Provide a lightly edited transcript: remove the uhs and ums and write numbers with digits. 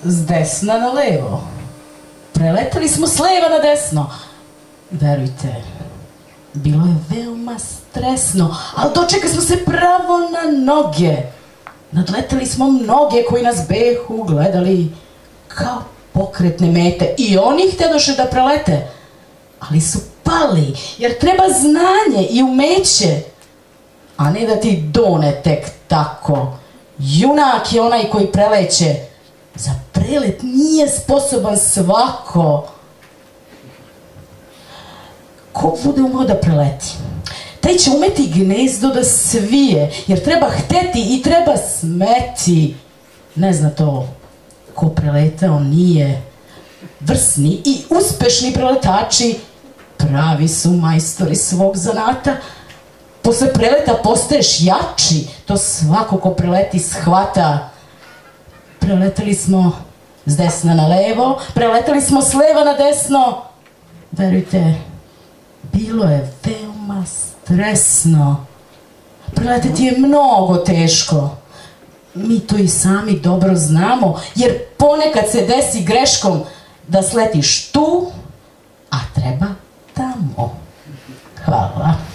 s desna na levo. Preleteli smo s leva na desno. Verujte, bilo je veoma stresno, ali dočekali smo se pravo na noge. Nadleteli smo mnoge koji nas behu gledali kao pokretne mete. I oni htjedoše da prelete, ali su pali, jer treba znanje i umeće, a ne da ti done tek tako. Junak je onaj koji preleće. Za prelet nije sposoban svako. Ko bude umeo da preleti, taj će umeti gnezdo da svije, jer treba hteti i treba smeti. Ne zna to ko preletao nije. Vrsni i uspešni preletači pravi su majstori svog zanata. Posle preleta postaješ jači, to svako ko preleti shvata. Preleteli smo s desna na levo, preleteli smo s leva na desno. Verujte, bilo je veoma stresno. Preleteti je mnogo teško. Mi to i sami dobro znamo, jer ponekad se desi greškom da sletiš tu, a treba tamo. Hvala.